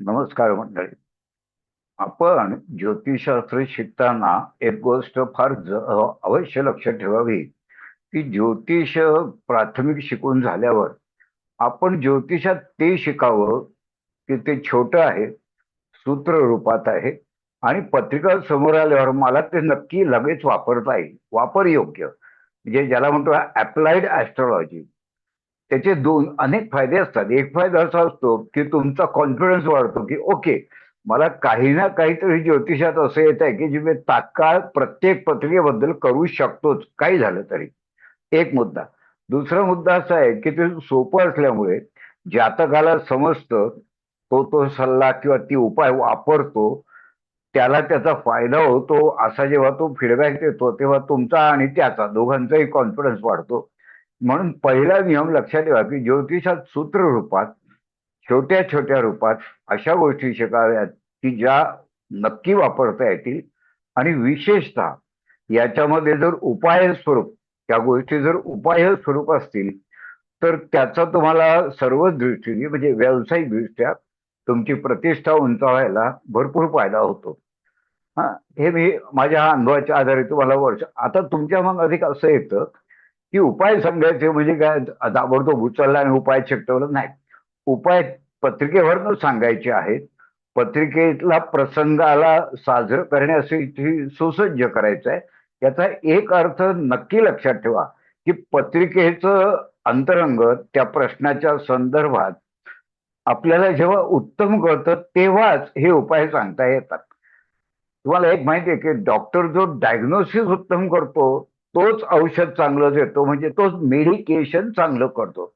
नमस्कार मंडळी. आपण ज्योतिषशास्त्र शिकताना एक गोष्ट फार अवश्य लक्षात ठेवावी की ज्योतिष प्राथमिक शिकून झाल्यावर आपण ज्योतिषात ते शिकावं की ते छोटं आहे, सूत्र रूपात आहे आणि पत्रिका समोर आल्यावर मला ते नक्की लगेच वापरता येईल, वापर योग्य, म्हणजे ज्याला म्हणतो अप्लाइड ऍस्ट्रॉलॉजी. त्याचे दोन अनेक फायदे असतात. एक फायदा असा असतो की तुमचा कॉन्फिडन्स वाढतो की ओके, मला काही ना काहीतरी ज्योतिषात असं येत आहे की जे मी तात्काळ प्रत्येक पत्रिकेबद्दल करू शकतोच, काही झालं तरी. एक मुद्दा. दुसरा मुद्दा असा आहे की ते सोपं असल्यामुळे जातकाला समजतं, तो सल्ला किंवा ती उपाय वापरतो, त्याला त्याचा फायदा होतो. असा जेव्हा तो फीडबॅक देतो तेव्हा तुमचा आणि त्याचा दोघांचाही कॉन्फिडन्स वाढतो. म्हणून पहिला नियम लक्षात ठेवा की ज्योतिषात सूत्र रूपात, छोट्या छोट्या रूपात अशा गोष्टी शिकाव्यात की ज्या नक्की वापरता येतील. आणि विशेषतः याच्यामध्ये जर उपाय स्वरूप, त्या गोष्टी जर उपाय स्वरूप असतील तर त्याचा तुम्हाला सर्वच दृष्टीने, म्हणजे व्यावसायिक दृष्ट्या तुमची प्रतिष्ठा उंचावायला भरपूर फायदा होतो. हा, हे मी माझ्या अनुभवाच्या आधारे तुम्हाला वर्ष. आता तुमच्या मग अधिक असं येतं की उपाय सांगायचे म्हणजे काय, ताबडतोब उचलला आणि उपाय चिकटवला नाही. उपाय पत्रिकेवरनं सांगायचे आहेत. पत्रिकेतला प्रसंगाला साजरं करण्यासाठी सुसज्ज करायचं आहे. याचा एक अर्थ नक्की लक्षात ठेवा की पत्रिकेचं अंतरंग त्या प्रश्नाच्या संदर्भात आपल्याला जेव्हा उत्तम कळतं तेव्हाच हे उपाय सांगता येतात. तुम्हाला एक माहिती आहे की डॉक्टर जो डायग्नोसिस उत्तम करतो तोच औषध चांगलं देतो, म्हणजे तोच मेडिकेशन चांगलं करतो.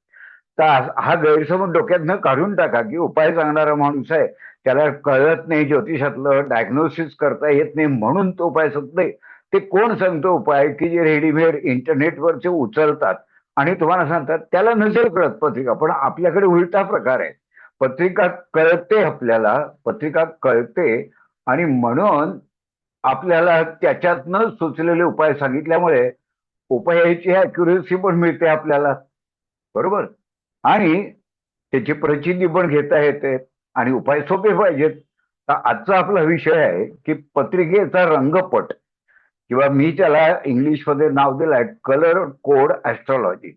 तर हा गैरसमज डोक्यातनं काढून टाका की उपाय सांगणारा माणूस आहे, त्याला कळत नाही ज्योतिषातलं, डायग्नोसिस करता येत नाही म्हणून तो उपाय सांगत नाही. ते कोण सांगतो उपाय की जे रेडीमेड इंटरनेटवरचे उचलतात आणि तुम्हाला सांगतात, त्याला नसेल कळत पत्रिका. पण आपल्याकडे उलटा प्रकार आहे. पत्रिका कळते आपल्याला, पत्रिका कळते आणि म्हणून आपल्याला त्याच्यातनं सुचलेले उपाय सांगितल्यामुळे उपायाची अॅक्युरेसी पण मिळते आपल्याला, बरोबर. आणि त्याची प्रचिती पण घेता येते आणि उपाय सोपे पाहिजेत. तर आजचा आपला विषय आहे की पत्रिकेचा रंगपट, किंवा मी त्याला इंग्लिशमध्ये नाव दिलंय कलर कोड ऍस्ट्रॉलॉजी.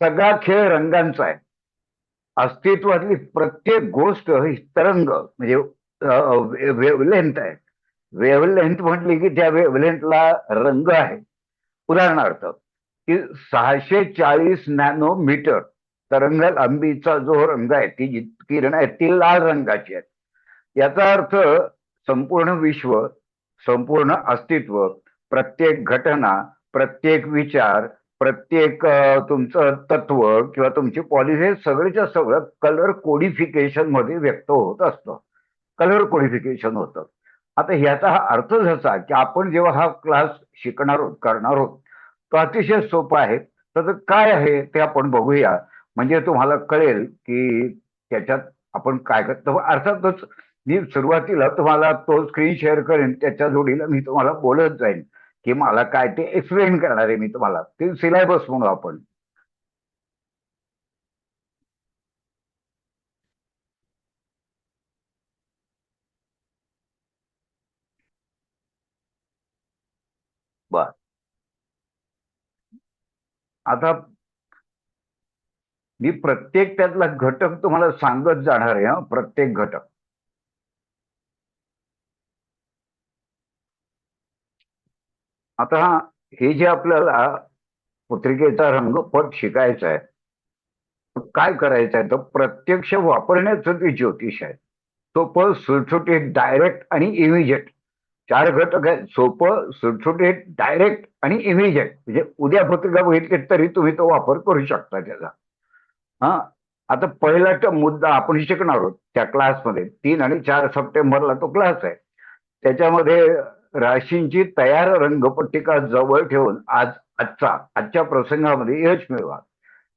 सगळा खेळ रंगांचा आहे. अस्तित्वातली प्रत्येक गोष्ट ही तरंग, म्हणजे वेवलेंथ आहे. वेवलेंथ म्हटली की त्या वेवलेंथला रंग आहे. उदाहरणार्थ की 640 नॅनोमीटर तरंग लांबीचा जो रंग आहे, ती जी किरण आहे ती लाल रंगाची आहे. याचा अर्थ संपूर्ण विश्व, संपूर्ण अस्तित्व, प्रत्येक घटना, प्रत्येक विचार, प्रत्येक तुमचं तत्व किंवा तुमची पॉलिसी, हे सगळेच्या सगळं कलर कोडिफिकेशन मध्ये व्यक्त होत असतं. कलर कोडिफिकेशन होतं. आता ह्याचा हा अर्थ असा की आपण जेव्हा हा क्लास शिकणार आहोत, करणार आहोत, तो अतिशय सोपा आहे. तर काय आहे ते आपण बघूया, म्हणजे तुम्हाला कळेल की त्याच्यात आपण काय करतो. अर्थातच मी सुरुवातीला तुम्हाला तो स्क्रीन शेअर करेन, त्याच्या जोडीला मी तुम्हाला बोलत जाईन की मला काय ते एक्सप्लेन करणार आहे मी तुम्हाला. ते सिलेबस म्हणू आपण. बर. आता मी प्रत्येक त्यातला घटक तुम्हाला सांगत जाणार आहे, हा प्रत्येक घटक. आता हे जे आपल्याला पत्रिकेचा रंगपट शिकायचा आहे, काय करायचं आहे तर प्रत्यक्ष वापरण्याचं ते ज्योतिष आहे. सोपं, सुटसुटीत, डायरेक्ट आणि इमिजिएट. चार घटक आहेत: सोपं, सुटसुटीत, डायरेक्ट आणि इमिजिएट. म्हणजे उद्या पत्रिका बघितली तरी तुम्ही तो वापर करू शकता त्याचा. हा. आता पहिला मुद्दा आपण शिकणार आहोत त्या क्लासमध्ये. 3 आणि 4 सप्टेंबरला तो क्लास आहे. त्याच्यामध्ये राशींची तयार रंगपट्टिका जवळ ठेवून आजच्या प्रसंगामध्ये यश मिळवा.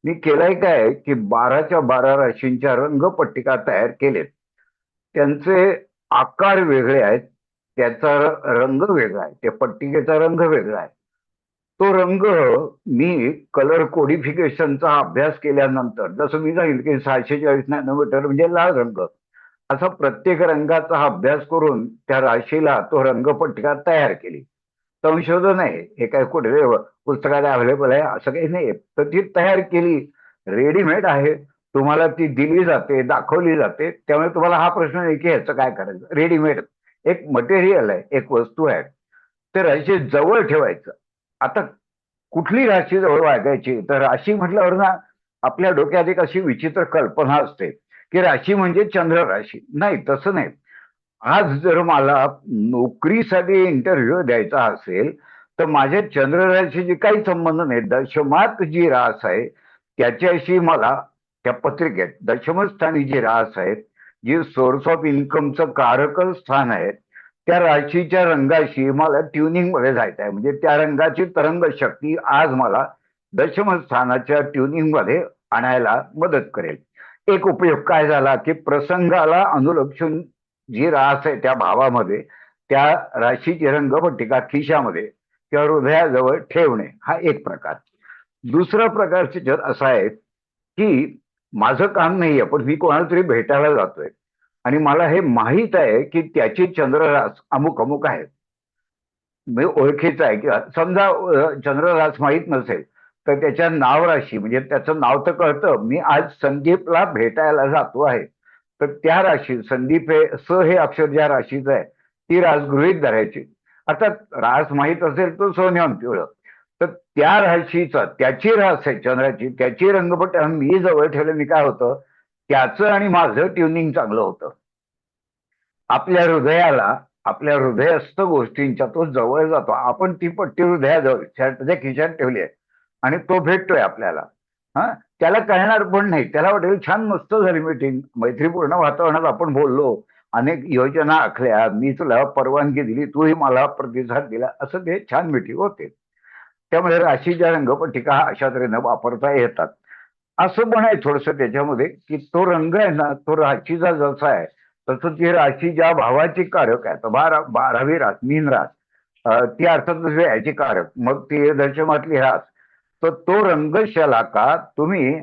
मी केलंय काय की 12च्या 12 राशींच्या रंगपट्टिका तयार केलेत. त्यांचे आकार वेगळे आहेत, त्याचा रंग वेगळा आहे, त्या पट्टिकेचा रंग वेगळा आहे. तो रंग मी कलर कोडिफिकेशनचा अभ्यास केल्यानंतर, जसं मी सांगितलं की 640 नॅनोमीटर म्हणजे लाल रंग, असा प्रत्येक रंगाचा अभ्यास करून त्या राशीला तो रंगपट्टिका तयार केली. संशोधन आहे हे, काय कुठे पुस्तकात अवेलेबल आहे असं काही नाही. तर ती तयार केली, रेडीमेड आहे, तुम्हाला ती दिली जाते, दाखवली जाते. त्यामुळे तुम्हाला हा प्रश्न नाही की ह्याचं काय करायचं. रेडीमेड एक मटेरियल आहे, एक वस्तू आहे, ते राशी जवळ ठेवायचं. आता कुठली राशी जवळ वागायची, तर राशी म्हटल्यावर ना आपल्या डोक्यात एक अशी विचित्र कल्पना असते की राशी म्हणजे चंद्र राशी. नाही, तसं नाही. आज जर मला नोकरीसाठी इंटरव्ह्यू द्यायचा असेल तर माझ्या चंद्र राशीशी काही संबंध नाही. दशमात जी रास आहे त्याच्याशी मला त्या पत्रिकेत दशमस्थानी जी रास आहे, जी सोर्स ऑफ इन्कमचं कारक स्थान आहे, त्या राशीच्या रंगाशी मला ट्युनिंग मध्ये जायचं आहे. म्हणजे त्या रंगाची तरंग शक्ती आज मला दशम स्थानाच्या ट्युनिंग मध्ये आणायला मदत करेल. एक उपयोग काय झाला की प्रसंगाला अनुलक्षून जी रास आहे त्या भावामध्ये त्या राशीची रंगपट्टिका खिशामध्ये किंवा हृदयाजवळ ठेवणे, हा एक प्रकार. दुसरा प्रकार त्याच्यात असा आहे की माझं काम नाहीये पण मी कोणाला तरी भेटायला जातोय आणि मला हे माहीत आहे की त्याची चंद्ररास अमुक अमुक आहे, म्हणजे ओळखीचा आहे. किंवा समजा चंद्ररास माहीत नसेल तर त्याच्या नाव राशी, म्हणजे त्याचं नाव तर कळतं, मी आज संदीपला भेटायला जातो आहे, तर त्या राशी संदीप हे स हे अक्षर ज्या राशीचं आहे ती रास गृहीत धरायची. अर्थात रास माहीत असेल तो सोन्याहून पिवळं. तर त्या राशीचा, त्याची रास आहे चंद्राची, त्याची रंगपट मी जवळ ठेवल्याने काय होतं, त्याचं आणि माझं ट्युनिंग चांगलं होतं. आपल्या हृदयाला, आपल्या हृदयस्थ गोष्टींच्या तो जवळ जातो. आपण ती पट्टी हृदयाजवळ शर्टच्या खिशात ठेवली आहे आणि तो भेटतोय आपल्याला. हा, त्याला कळणार पण नाही. त्याला वाटेल छान मस्त झाली मीटिंग, मैत्रीपूर्ण वातावरणात आपण बोललो, अनेक योजना आखल्या, मी तुला परवानगी दिली, तूही मला प्रतिसाद दिला, असं ते छान मीटिंग होते. त्यामुळे राशीच्या रंगपट्टिका अशा तऱ्हेनं वापरता येतात. असं पण आहे थोडस त्याच्यामध्ये की तो रंग आहे ना, तो राशीचा जसा आहे तसं ती राशी ज्या भावाची कारक आहे. 12वी रास मीन रास, ती अर्थातच याची कारक, मग ती दशमातली रास. तर तो रंग शलाका तुम्ही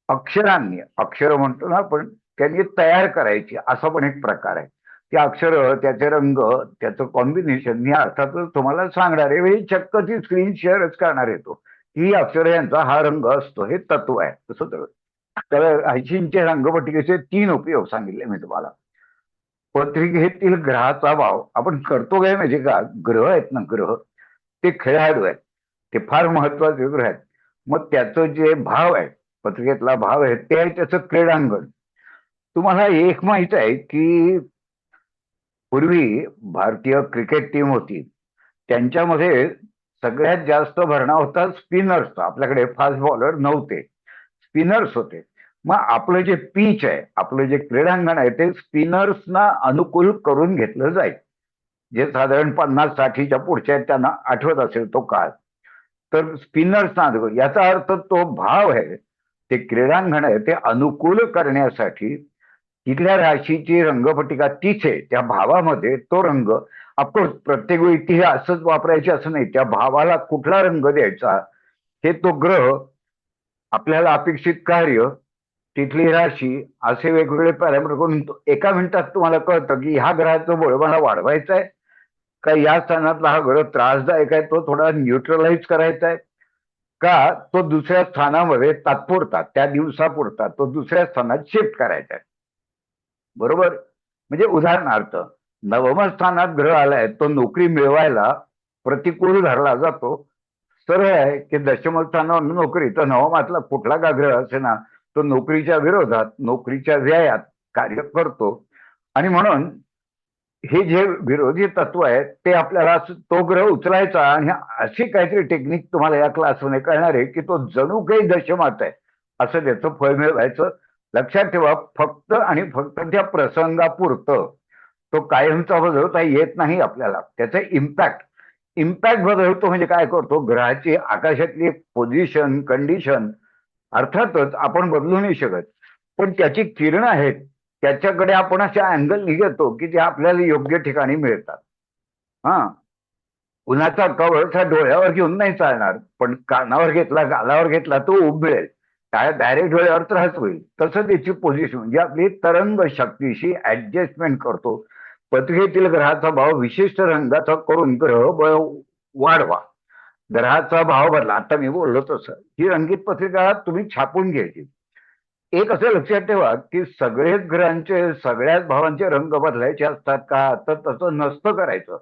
अक्षरांनी, अक्षर म्हणतो ना आपण, त्यांनी तयार करायची, असा पण एक प्रकार आहे. ती अक्षर, त्याचे रंग, त्याचं कॉम्बिनेशन मी अर्थातच तुम्हाला सांगणार आहे. वेळी चक्क ती स्क्रीन शेअरच करणार येतो. ही अक्षर यांचा हा रंग असतो, हे तत्व आहे. तसं तर ऐंशींचे रंगपट्टिकेचे 3 उपयोग सांगितले मी तुम्हाला. पत्रिकेतील ग्रहाचा भाव आपण करतो काय म्हणजे का, ग्रह आहेत ना, ग्रह ते खेळाडू आहेत, ते फार महत्वाचे ग्रह आहेत. मग त्याचं जे भाव आहे, पत्रिकेतला भाव आहे, ते आहे त्याचं क्रीडांगण. तुम्हाला एक माहित आहे की पूर्वी भारतीय क्रिकेट टीम होती, त्यांच्यामध्ये सगळ्यात जास्त भरणा होता स्पिनर्सचा. आपल्याकडे फास्ट बॉलर नव्हते, स्पिनर्स होते. मग आपलं जे पिच आहे, आपलं जे क्रीडांगण आहे, ते स्पिनर्सना अनुकूल करून घेतलं जाईल. जे साधारण 50-60च्या पुढच्या आहेत त्यांना आठवत असेल तो काळ. तर स्पिनर्सना अनुकूल, याचा अर्थ तो भाव आहे, ते क्रीडांगण आहे, ते अनुकूल करण्यासाठी तिथल्या राशीची रंगपट्टिका तिथे त्या भावामध्ये तो रंग, ऑफकोर्स प्रत्येक वेळी ती असंच वापरायची असं नाही, त्या भावाला कुठला रंग द्यायचा हे तो ग्रह, आपल्याला अपेक्षित कार्य, तिथली राशी, असे वेगवेगळे पॅरामीटर करून एका मिनिटात तुम्हाला कळतं की ह्या ग्रहाचं बळ मला वाढवायचं आहे का, या स्थानातला हा ग्रह त्रासदायक आहे, तो थोडा न्यूट्रलाइज करायचा आहे का, तो दुसऱ्या स्थानामध्ये तात्पुरता त्या दिवसापुरता तो दुसऱ्या स्थानात शिफ्ट करायचा आहे. बरोबर. म्हणजे उदाहरणार्थ, नवम स्थानात ग्रह आलाय, तो नोकरी मिळवायला प्रतिकूल धरला जातो. सरळ आहे की दशम स्थानावर नोकरी, तर नवमातला कुठला का ग्रह असे ना, तो नोकरीच्या विरोधात, नोकरीच्या व्ययात कार्य करतो. आणि म्हणून हे जे विरोधी तत्व आहे ते आपल्याला तो ग्रह उचलायचा, आणि अशी काहीतरी टेक्निक तुम्हाला या क्लासमध्ये कळणार आहे की तो जणू काही दशमात आहे असं त्याचं फळ मिळवायचं. लक्षात ठेवा, फक्त आणि फक्त त्या प्रसंगापुरतं, तो कायमचा बदलता येत नाही आपल्याला. त्याचा इम्पॅक्ट, इम्पॅक्ट बदलतो म्हणजे काय करतो, ग्रहाची आकाशातली पोझिशन, कंडिशन अर्थातच आपण बदलू नाही शकत, पण त्याची किरणं आहेत, त्याच्याकडे आपण अशा अँगल घेतो की ते आपल्याला योग्य ठिकाणी मिळतात. हा, उन्हाचा कवच हा डोळ्यावर घेऊन नाही चालणार, पण कानावर घेतला, गालावर घेतला तो उब मिळेल. डायरेक्ट वेळेवर त्रास होईल. तसं त्याची पोझिशन म्हणजे आपली तरंग शक्तीशी ऍडजस्टमेंट करतो. पत्रिकेतील ग्रहाचा भाव विशिष्ट रंगाचा करून ग्रह बळ वाढवा. ग्रहाचा भाव बदला. आता मी बोललो तसं ही रंगीत पत्रिका तुम्ही छापून घ्यायची. एक असं लक्षात ठेवा की सगळेच ग्रहांचे सगळ्याच भावांचे रंग बदलायचे असतात का, तर तसं नसतं करायचं.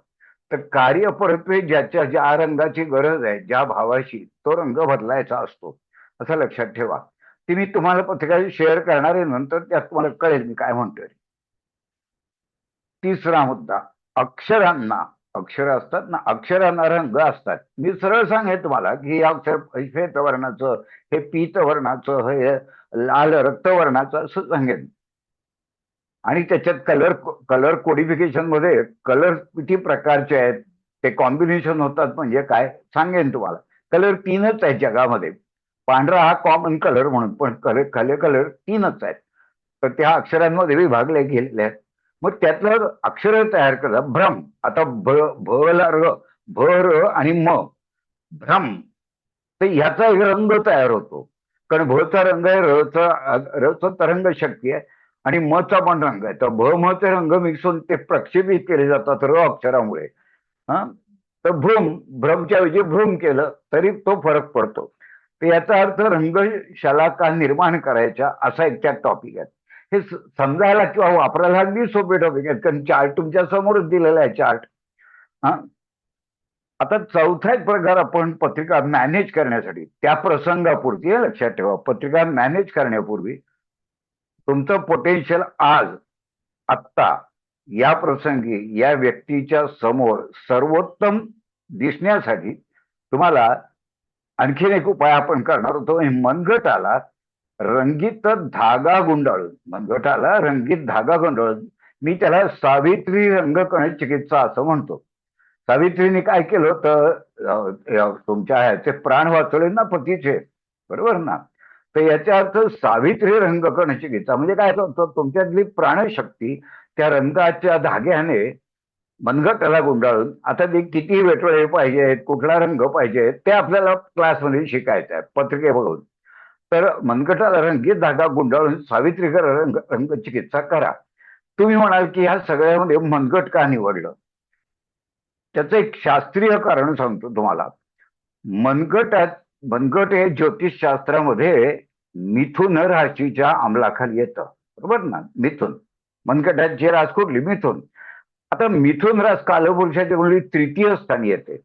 तर कार्य परत्वे ज्याच्या ज्या रंगाची गरज आहे ज्या भावाशी तो रंग बदलायचा असतो असं लक्षात ठेवा. ती मी तुम्हाला पत्रिका शेअर करणार आहे नंतर, त्यात तुम्हाला कळेल मी काय म्हणतोय. तिसरा मुद्दा, अक्षरांना अक्षर असतात ना, अक्षरांना रंग असतात. मी सरळ सांगेन तुम्हाला की हे अक्षर श्वेतवर्णाचं, हे पीतवर्णाचं, हे लाल रक्तवर्णाचं असं सांगेन. आणि त्याच्यात कलर कलर कोडिफिकेशन मध्ये कलर किती प्रकारचे आहेत, ते कॉम्बिनेशन होतात म्हणजे काय सांगेन तुम्हाला. कलर तीनच आहेत जगामध्ये. पांढरा हा कॉमन कलर म्हणून, पण कलर कलर तीनच आहेत. तर त्या अक्षरांमध्ये विभागले गेलेले आहेत. मग त्यातलं अक्षर तयार करा. भ्रम, आता भ ला र, भ र आणि म, भ्रम. तर ह्याचा एक रंग तयार होतो. कारण भचा रंग आहे, रचा तरंग शक्ती आहे, आणि मचा पण रंग आहे. तर भ म चे रंग मिक्स होऊन ते प्रक्षेपित केले जातात र अक्षरामुळे. हा, तर भ्रमच्या ऐवजी भ्रूम केलं तरी तो फरक पडतो. तर याचा अर्थ रंग शलाका निर्माण करायच्या असा एक त्यात टॉपिक आहे. हे समजायला किंवा वापरायला अगदी सोपे टॉपिक आहेत, कारण चार्ट तुमच्या समोरच दिलेला आहे चार्ट. हा, आता चौथा एक प्रकार आपण पत्रिका मॅनेज करण्यासाठी, त्या प्रसंगापुरती हे लक्षात ठेवा, पत्रिका मॅनेज करण्यापूर्वी तुमचं पोटेन्शियल आज, आत्ता, या प्रसंगी या व्यक्तीच्या समोर सर्वोत्तम दिसण्यासाठी तुम्हाला आणखीन एक उपाय आपण करणार होतो. मनगटाला रंगीत धागा गुंडाळून, मनगटाला रंगीत धागा गुंडाळून, मी त्याला सावित्री रंगकण चिकित्सा असं म्हणतो. सावित्रीने काय केलं तर तुमच्या ह्याचे प्राण वाचवले ना पतीचे, बरोबर ना. तर याचा अर्थ सावित्री रंगकण चिकित्सा म्हणजे काय करतो, तुमच्यातली प्राणशक्ती त्या रंगाच्या धाग्याने मनगटाला गुंडाळून, आता ते किती वेटोळे पाहिजेत, कुठला रंग पाहिजे ते आपल्याला क्लासमध्ये शिकायचं आहे पत्रिके बघून. तर मनगटाला रंगीत धागा गुंडाळून सावित्री रंग चिकित्सा करा. तुम्ही म्हणाल की ह्या सगळ्यामध्ये मनगट का निवडलं. त्याचं एक शास्त्रीय कारण सांगतो तुम्हाला. मनगटात मनगट हे ज्योतिषशास्त्रामध्ये मिथुन राशीच्या अंमलाखाली येतं, बरोबर ना. मिथुन, मनगटाची रास कुठली, मिथुन. आता मिथुन रास कालपुरुषाच्या कुठली तृतीय स्थानी येते,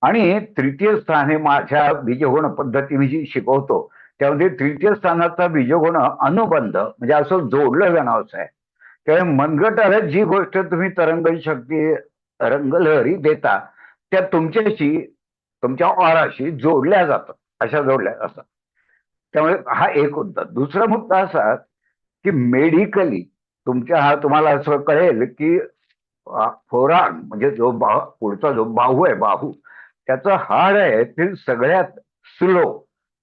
आणि तृतीय स्थान हे माझ्या बीजगुण पद्धती मी जी शिकवतो त्यामध्ये तृतीय स्थानाचा बीजगुण अनुबंध म्हणजे असं जोडलं जाणं असं आहे. त्यामुळे मनगटाला जी गोष्ट तुम्ही तरंग शक्ती, रंगलहरी देता त्या तुमच्याशी, तुमच्या ऑराशी जोडल्या जातात, अशा जोडल्या असतात. त्यामुळे हा एक मुद्दा. दुसरा मुद्दा असा की मेडिकली तुमच्या हा तुम्हाला असं कळेल की फोरान म्हणजे जो पुढचा जो बाहू आहे, बाहू, त्याचं हाड आहे ते सगळ्यात स्लो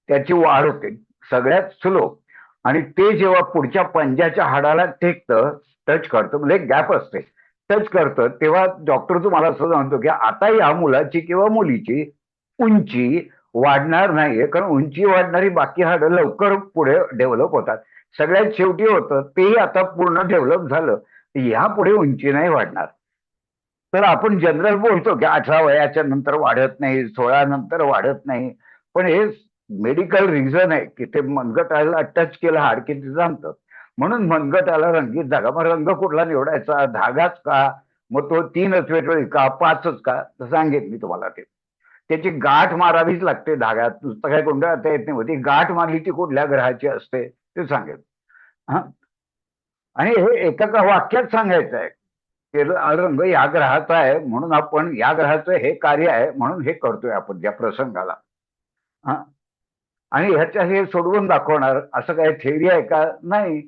त्याची वाढ होते, सगळ्यात स्लो. आणि ते जेव्हा पुढच्या पंजाच्या हाडाला टेकतं, टच करतं, म्हणजे गॅप असते, टच करतं, तेव्हा डॉक्टर तुम्हाला असं सांगतो की आता या मुलाची किंवा मुलीची उंची वाढणार नाहीये, कारण उंची वाढणारी बाकी हाडं लवकर पुढे डेव्हलप होतात. सगळ्यात शेवटी होतं तेही आता पूर्ण डेव्हलप झालं, ह्या पुढे उंची नाही वाढणार. तर आपण जनरल बोलतो की 18 वयाच्या नंतर वाढत नाही, 16 नंतर वाढत नाही, पण हे मेडिकल रिझन आहे की ते मनगटाला टच केलं हाड की ते जमतं. म्हणून मनगटाला रंगीत धागा. मग रंग कुठला निवडायचा, धागाच का, मग तो 3च वेगवेगळे का 5च का, तर सांगेन मी तुम्हाला. ते त्याची गाठ मारावीच लागते धाग्यात, नुसतं काय गुंडाळता येत नाही. ती गाठ मारली ती कुठल्या ग्रहाची असते ते सांगेल. हा, आणि हे एका वाक्यात सांगायचं आहे. रंग या ग्रहाचा आहे म्हणून आपण या ग्रहाचं हे कार्य आहे म्हणून हे करतोय आपण त्या प्रसंगाला. हा, आणि ह्याच्या हे सोडवून दाखवणार असं काही थेअरी आहे का, नाही.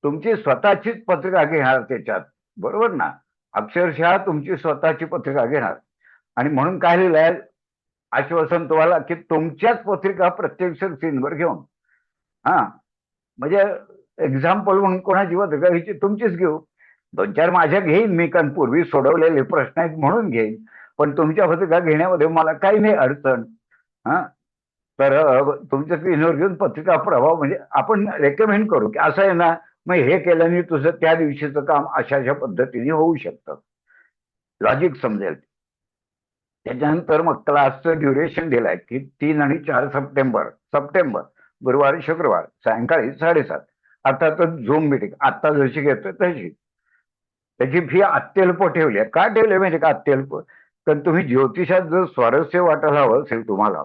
तुमची स्वतःचीच पत्रिका घेणार त्याच्यात, बरोबर ना. अक्षरशः तुमची स्वतःची पत्रिका घेणार. आणि म्हणून काय लिहिलंय, आश्वासन तुम्हाला की तुमच्याच पत्रिका प्रत्यक्ष स्क्रीनवर घेऊन, हा, म्हणजे एक्झाम्पल म्हणून कोणाची पत्रिका घ्यायची, तुमचीच घेऊ. 2-4 माझ्या घेईन मी, कारण पूर्वी सोडवलेले प्रश्न आहेत म्हणून घेईन, पण तुमच्या पत्रिका घेण्यामध्ये मला काही नाही अडचण. हा, तर तुमच्या स्क्रीनवर घेऊन पत्रिका प्रभाव म्हणजे आपण रेकमेंड करू की असं आहे ना, मग हे केल्याने तुझं त्या दिवशीचं काम अशा अशा पद्धतीने होऊ शकतं. लॉजिक समजेल. त्याच्यानंतर मग क्लासचं ड्युरेशन दिलंय की 3 आणि 4 सप्टेंबर. सप्टेंबर गुरुवार शुक्रवार सायंकाळी 7:30. अर्थातच झूम मिटिंग आत्ता जशी घेतोय तशी. त्याची फी अत्यल्प ठेवली आहे. का ठेवली म्हणजे का अत्यल्प? कारण तुम्ही ज्योतिषात जर स्वारस्य वाटायला हवं असेल तुम्हाला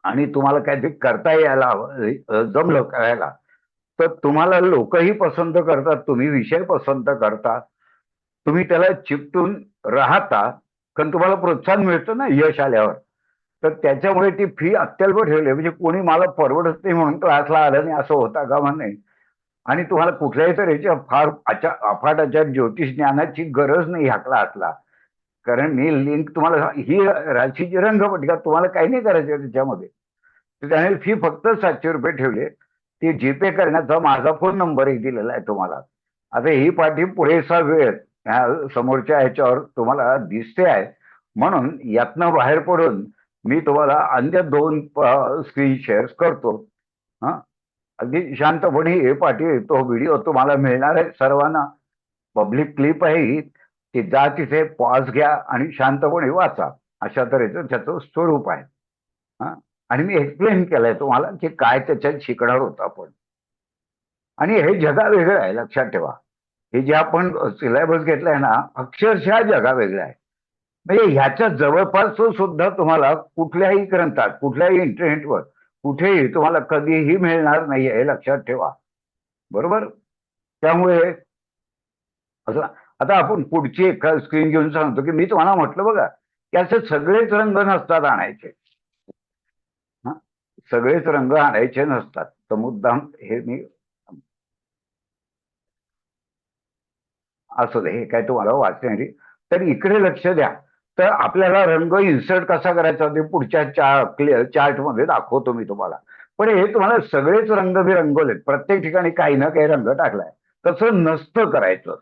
आणि तुम्हाला काहीतरी करता यायला हवं, जमलं करायला, तर तुम्हाला लोकही पसंत करतात, तुम्ही विषय पसंत करता, तुम्ही त्याला चिकटून राहता, कारण तुम्हाला प्रोत्साहन मिळतं ना यश आल्यावर. तर त्याच्यामुळे ती फी अत्यल्प ठेवली म्हणजे कोणी मला परवडत नाही म्हणून क्लासला आलं नाही असं होता कामा नये. आणि तुम्हाला कुठल्याही तऱ्हेच्या फार अफाटाच्या ज्योतिष ज्ञानाची गरज नाही ह्या क्लासला. कारण मी लिंक तुम्हाला ही राशीची रंगपट्टिका तुम्हाला काही नाही करायचं त्याच्यामध्ये. तर त्याने फी फक्त 700 रुपये ठेवले. ती जीपे करण्याचा माझा फोन नंबरही दिलेला आहे तुम्हाला. आता ही पाठी पुरेसा वेळ ह्या समोरच्या ह्याच्यावर तुम्हाला दिसते आहे, म्हणून यातनं बाहेर पडून मी तुम्हाला अन्य 2 स्क्रीन शेअर्स करतो. हा, अगदी शांतपणे हे पाठी तो व्हिडिओ तुम्हाला मिळणार आहे सर्वांना. पब्लिक क्लिप आहे ही. ती जा तिथे पॉज घ्या आणि शांतपणे वाचा. अशा तऱ्हेचं त्याचं स्वरूप आहे. हा, आणि मी एक्सप्लेन केलंय तुम्हाला की काय त्याच्यात शिकणार होतो आपण. आणि हे जगावेगळं आहे लक्षात ठेवा. हे जे आपण सिलेबस घेतलाय ना, अक्षरशः जगावेगळं आहे. म्हणजे ह्याच्या जवळपास सुद्धा तुम्हाला कुठल्याही ग्रंथात कुठल्याही इंटरनेटवर कुठेही तुम्हाला कधीही मिळणार नाही हे लक्षात ठेवा. बरोबर. त्यामुळे असं आता आपण पुढची एक स्क्रीन घेऊन सांगतो की मी तुम्हाला म्हटलं बघा की असे सगळेच रंग नसतात आणायचे. हा, सगळेच रंग आणायचे नसतात. तर मुद्दाम हे मी असू दे, हे काय तुम्हाला वाचण्याची. तर इकडे लक्ष द्या. तर आपल्याला रंग इन्सर्ट कसा करायचा ते पुढच्या चार्टमध्ये दाखवतो मी तुम्हाला. पण हे तुम्हाला सगळेच रंग मी रंगवलेत, प्रत्येक ठिकाणी काही ना काही रंग टाकलाय. तसं नसतं करायचं.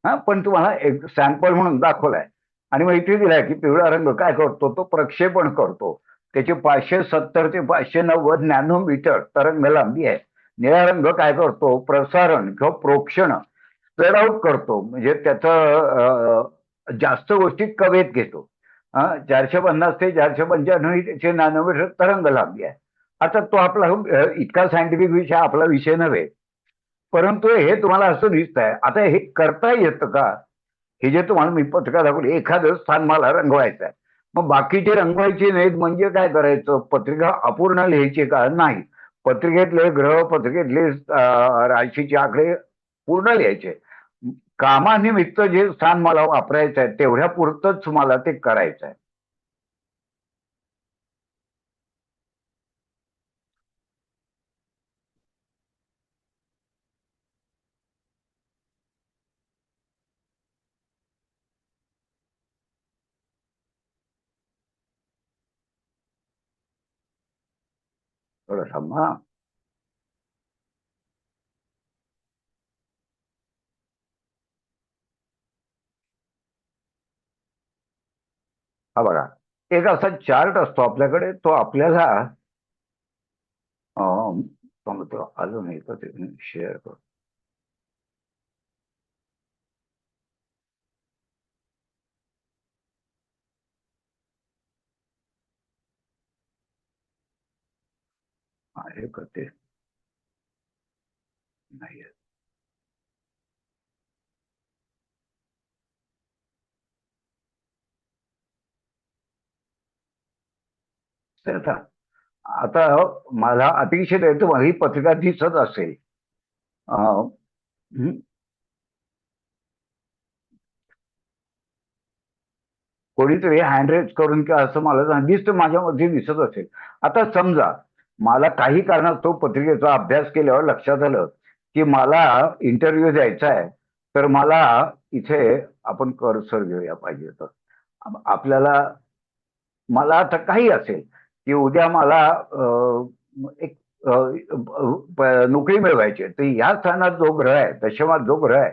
हा, पण तुम्हाला एक सॅम्पल म्हणून दाखवलाय. आणि मग इथे दिलाय की पिवळा रंग काय करतो, तो प्रक्षेपण करतो. त्याची 570 ते 590 नॅनोमीटर तरंग लांबी आहे. निळा रंग काय करतो, प्रसारण किंवा प्रोक्षण स्प्रेड आउट करतो, म्हणजे त्याचं जास्त गोष्टी कवेत घेतो. 450 ते 495 ही त्याचे नॅनोमीटर तरंग लांबी आहे. आता तो आपला इतका सायंटिफिक विषय आपला विषय नव्हे. परंतु हे तुम्हाला असं दिसत आहे. आता हे करता येतं का? हे जे तुम्हाला मी पत्रिका दाखवली, एखादं स्थान मला रंगवायचं आहे, मग बाकीचे रंगवायचे नाहीत म्हणजे काय करायचं? पत्रिका अपूर्ण लिहायची का? नाही. पत्रिकेतले ग्रह, पत्रिकेतले राशीचे आकडे पूर्ण लिहायचे. कामानिमित्त जे स्थान मला वापरायचं आहे तेवढ्या पुरतच मला ते करायचं आहे. थोडं थांबा. हा बघा, एक असा चार्ट असतो आपल्याकडे, तो आपल्याला सांगतो. आलं नाही तर ते शेअर करतो. हे करते नाही. तर आता आता मला अतिशय तुम्हाला ही पत्रिका दिसत असेल. अं, हं, कोणीतरी हँड रेज करून किंवा असं मला दिसतं, माझ्यामध्ये दिसत असेल. आता समजा मला काही कारणास्तव पत्रिकेचा अभ्यास केल्यावर लक्षात आलं की मला इंटरव्ह्यू द्यायचा आहे. तर मला इथे आपण कर्सर घेऊया पाहिजे तर. आपल्याला मला आता काही असेल की उद्या मला एक नोकरी मिळवायची आहे, तर या स्थानात जो ग्रह आहे, दशमात जो ग्रह आहे,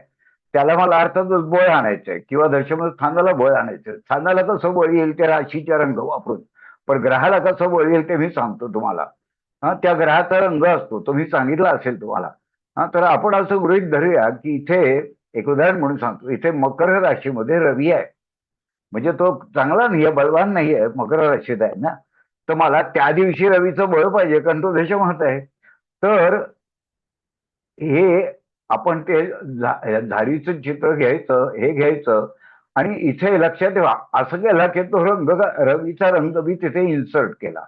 त्याला मला अर्थातच बळ आणायचं आहे किंवा दशम स्थानाला बळ आणायचं आहे. स्थानाला कसं बळ येईल, त्या राशीच्या रंग वापरून. पण ग्रहाला कसं वळेल ते मी सांगतो तुम्हाला. हा, त्या ग्रहाचा रंग असतो, तो मी सांगितला असेल तुम्हाला. हा, तर आपण असं गृहीत धरूया की इथे एक उदाहरण म्हणून सांगतो, इथे मकर राशीमध्ये रवी आहे. म्हणजे तो चांगला नाहीये, बलवान नाहीये, मकर राशीत आहे ना. तर मला त्या दिवशी रवीचं बळ पाहिजे, कारण तो देशमहत आहे. तर हे आपण ते झाडीचं चित्र घ्यायचं, हे घ्यायचं, आणि इथे लक्षात ठेवा, असं केला की तो रंग, रवीचा रंग मी तिथे इन्सर्ट केला.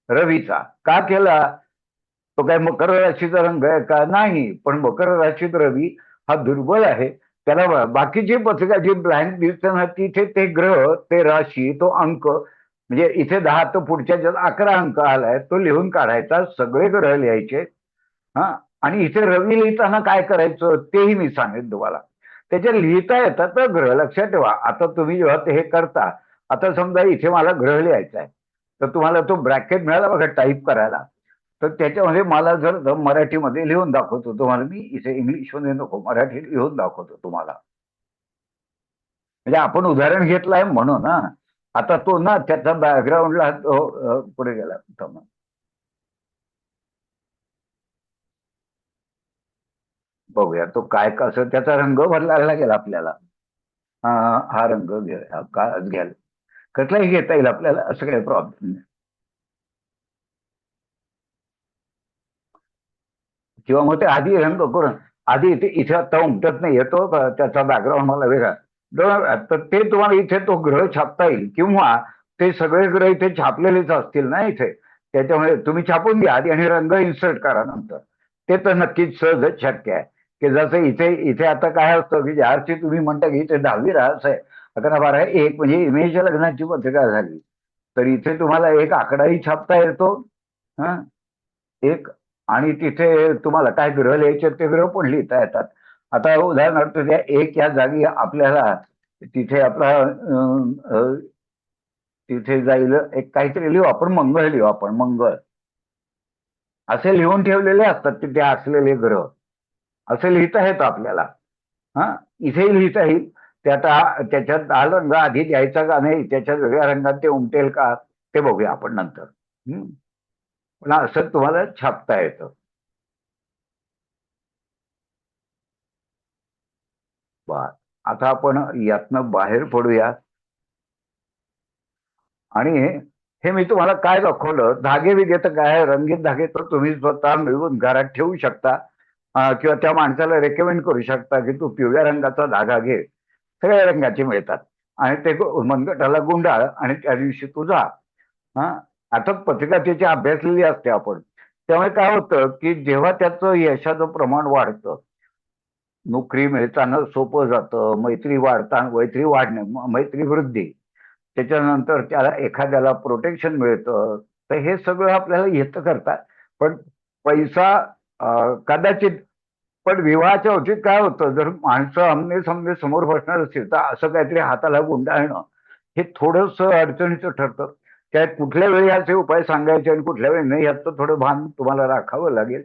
रवीचा का केला? तो काय मकर राशीचा रंग आहे का? नाही. पण मकर राशीत रवी हा दुर्बल आहे. त्याला बाकीची पत्रिका जी ब्लँक दिसते ना, तिथे ते ग्रह, ते राशी, तो अंक, म्हणजे इथे 10 तर पुढच्या ज्यात 11 अंक आलाय, तो लिहून काढायचा, सगळे ग्रह लिहायचे. हा, आणि इथे रवी लिहिताना काय करायचं तेही मी सांगेन तुम्हाला. त्याच्यात लिहिता येतात तर ग्रह, लक्षात ठेवा. आता तुम्ही जेव्हा ते हे करता, आता समजा इथे मला ग्रह लिहायचा आहे, तर तुम्हाला तो ब्रॅकेट मिळाला बघा टाईप करायला. तर त्याच्यामध्ये मला जर मराठीमध्ये लिहून दाखवतो तुम्हाला, मी इथे इंग्लिशमध्ये नको, मराठी लिहून दाखवतो तुम्हाला. म्हणजे आपण उदाहरण घेतलंय म्हणून ना. आता तो ना त्याचा बॅकग्राऊंडला पुढे गेला. बघूया तो काय, कसं त्याचा रंग बदलायला लागेल आपल्याला. हा, हा रंग घ्या, का घ्याल, कसलाही घेता येईल आपल्याला, असं काही प्रॉब्लेम नाही. किंवा मग ते आधी रंग करून, आधी इथे इथे आता उमटत नाही येतो, त्याचा बॅकग्राऊंड मला वेगळा. तर ते तुम्हाला इथे तो ग्रह छापता येईल, किंवा ते सगळे ग्रह इथे छापलेलेच असतील ना इथे. त्याच्यामुळे तुम्ही छापून घ्या आधी आणि रंग इन्सर्ट करा नंतर. ते तर नक्कीच सहजच शक्य आहे. की जसं इथे इथे आता काय असतं की ज्याची तुम्ही म्हणता की इथे 10वी राहत आहे, 11 12 1 म्हणजे इमेजच्या लग्नाची पत्रिका झाली, तर इथे तुम्हाला एक आकडाही छापता येतो. हा, एक, आणि तिथे तुम्हाला काय ग्रह लिहायचे ते ग्रह पण लिहिता येतात. आता उदाहरणार्थ त्या एक या जागी आपल्याला तिथे आपला तिथे जाईल एक काहीतरी लिहू आपण, मंगळ लिहू आपण, मंगळ असे लिहून ठेवलेले असतात तिथे असलेले ग्रह. असे लिहिता येतं आपल्याला. हा, इथेही लिहिता येईल. त्याच्यात लाल रंग आधी द्यायचा का नाही, त्याच्यात वेगळ्या रंगात ते उमटेल का, ते बघूया आपण नंतर. पण असं तुम्हाला छापता येतं. बर, आता आपण यातनं बाहेर पडूया. आणि हे मी तुम्हाला काय दाखवलं, धागे विगे तर काय, रंगीत धागे तर तुम्ही स्वतः मिळवून घरात ठेवू शकता. किंवा त्या माणसाला रेकमेंड करू शकता की तू पिवळ्या रंगाचा धागा घे, सगळ्या रंगाचे मिळतात, आणि ते मनगटाला गुंडाळ आणि त्या दिवशी तू जा. हा, आता पत्रिका त्याची अभ्यासलेली असते आपण. त्यामुळे काय होतं की जेव्हा त्याचं यशाचं प्रमाण वाढतं, नोकरी मिळताना सोपं जातं, मैत्री वाढताना, मैत्री वाढणे, मैत्री वृद्धी, त्याच्यानंतर त्याला एखाद्याला प्रोटेक्शन मिळतं, तर हे सगळं आपल्याला येतं करतात. पण पैसा कदाचित, पण विवाहाच्या होतीत काय होतं, जर माणसं आमने सामने समोर बसणार असतील तर असं काहीतरी हाताला गुंडाळणं हे थोडंस अडचणीचं ठरतं. त्यात कुठल्या वेळी असे उपाय सांगायचे आणि कुठल्या वेळी नाही, याचं थोडं भान तुम्हाला राखावं लागेल.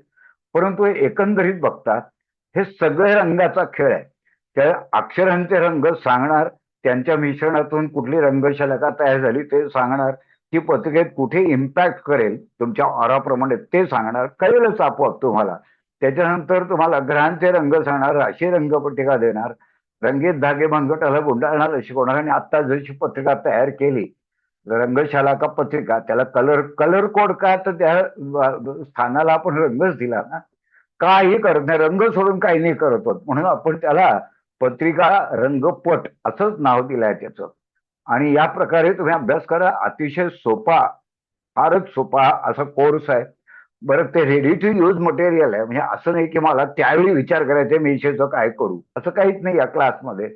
परंतु एकंदरीत बघता हे सगळे रंगाचा खेळ आहे. त्या अक्षरांचे रंग सांगणार, त्यांच्या मिश्रणातून कुठली रंगशलाका तयार झाली ते सांगणार, ती पत्रिकेत कुठे इम्पॅक्ट करेल तुमच्या ऑराप्रमाणे ते सांगणार, कळेलच आपोआप तुम्हाला. त्याच्यानंतर तुम्हाला ग्रहांचे रंग सांगणार, राशी रंग पत्रिका देणार, रंगीत धागे मनगटाला गुंडाळणार शिकवणार, आणि आता जशी पत्रिका तयार केली रंगशाला पत्रिका, त्याला कलर कलर कोड का, तर त्या स्थानाला आपण रंगच दिला ना. काही करत नाही, रंग सोडून काही नाही करत होत, म्हणून आपण त्याला पत्रिका रंगपट असंच नाव दिलंय त्याचं. आणि या प्रकारे तुम्ही अभ्यास करा, अतिशय सोपा, फारच सोपा असा कोर्स आहे. बरं, ते रेडी टू यूज मटेरियल आहे, म्हणजे असं नाही की मला त्यावेळी विचार करायचा मेशेचं काय करू, असं काहीच नाही या क्लासमध्ये.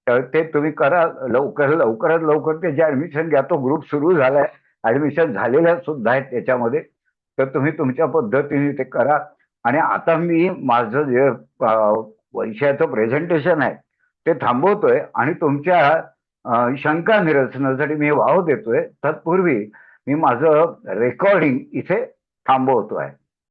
तर ते तुम्ही करा, लवकरात लवकर त्याचे ऍडमिशन घ्या. तो ग्रुप सुरू झालाय, ऍडमिशन झालेल्या सुद्धा आहेत त्याच्यामध्ये. तर तुम्ही तुमच्या पद्धतीने ते करा. आणि आता मी माझं जे विषयाचं प्रेझेंटेशन आहे ते थांबवतोय, आणि तुमच्या शंका निरसनासाठी मी वाव देतोय. तत्पूर्वी मी माझं रेकॉर्डिंग इथे थांबवतोय.